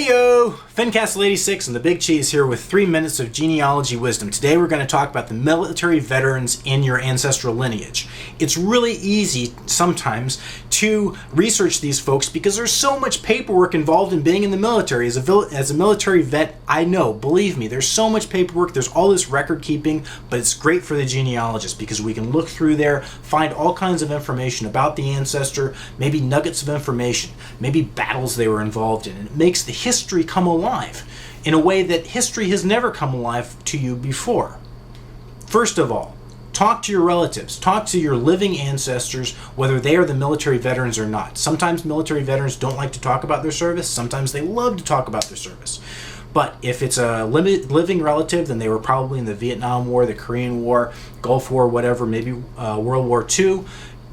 Heyo! Fincastle86 and the Big Cheese here with 3 minutes of genealogy wisdom. Today we're going to talk about the military veterans in your ancestral lineage. It's really easy sometimes to research these folks because there's so much paperwork involved in being in the military. As a military vet, I know, believe me, there's so much paperwork, there's all this record keeping, but it's great for the genealogist because we can look through there, find all kinds of information about the ancestor, maybe nuggets of information, maybe battles they were involved in. And it makes the history come alive in a way that history has never come alive to you before. First of all, talk to your relatives. Talk to your living ancestors, whether they are the military veterans or not. Sometimes military veterans don't like to talk about their service. Sometimes they love to talk about their service. But if it's a living relative, then they were probably in the Vietnam War, the Korean War, Gulf War, whatever, maybe World War II.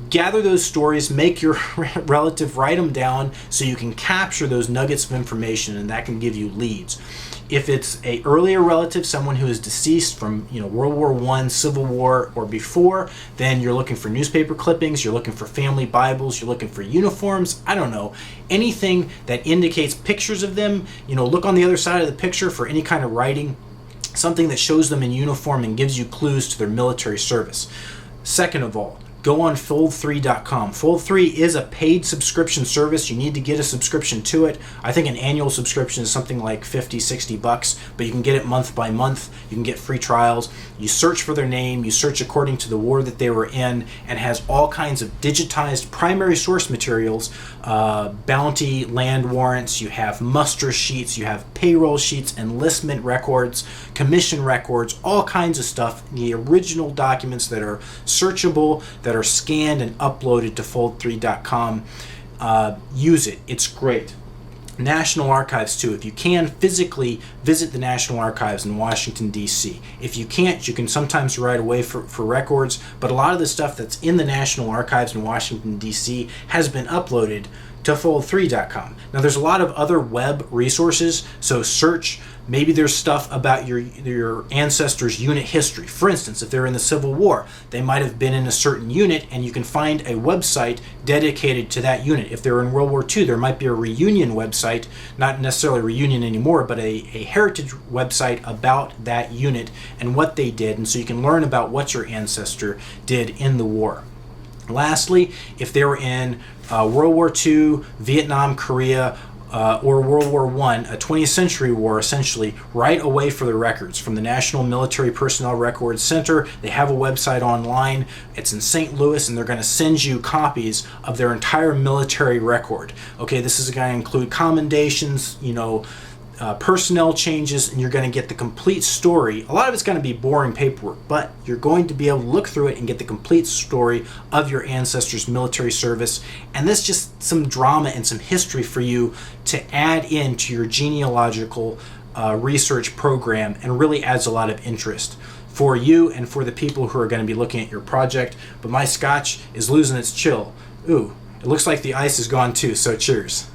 Gather those stories, make your relative write them down so you can capture those nuggets of information, and that can give you leads. If it's a earlier relative, someone who is deceased from World War I, Civil War, or before, then you're looking for newspaper clippings, you're looking for family Bibles, you're looking for uniforms, I don't know, anything that indicates pictures of them. Look on the other side of the picture for any kind of writing, something that shows them in uniform and gives you clues to their military service. Second of all, go on fold3.com. Fold3 is a paid subscription service. You need to get a subscription to it. I think an annual subscription is something like $50-$60, but you can get it month by month. You can get free trials. You search for their name, you search according to the war that they were in, and has all kinds of digitized primary source materials, bounty, land warrants, you have muster sheets, you have payroll sheets, enlistment records, commission records, all kinds of stuff, the original documents that are searchable, that are scanned and uploaded to fold3.com. Use it. It's great. National Archives too. If you can, physically visit the National Archives in Washington, D.C. If you can't, you can sometimes write away for records, but a lot of the stuff that's in the National Archives in Washington, D.C. has been uploaded to fold3.com. Now there's a lot of other web resources, so search. Maybe there's stuff about your ancestors' unit history. For instance, if they're in the Civil War, they might have been in a certain unit, and you can find a website dedicated to that unit. If they're in World War II, there might be a reunion website, not necessarily a reunion anymore, but a heritage website about that unit and what they did, and so you can learn about what your ancestor did in the war. Lastly, if they were in World War II, Vietnam, Korea, or World War I, a 20th century war essentially, write away for the records from the National Military Personnel Records Center. They have a website online. It's in St. Louis, and they're going to send you copies of their entire military record. Okay, this is going to include commendations, personnel changes, and you're going to get the complete story. A lot of it's going to be boring paperwork, but you're going to be able to look through it and get the complete story of your ancestors' military service. And that's just some drama and some history for you to add into your genealogical research program, and really adds a lot of interest for you and for the people who are going to be looking at your project. But my scotch is losing its chill. Ooh, it looks like the ice is gone too, so cheers.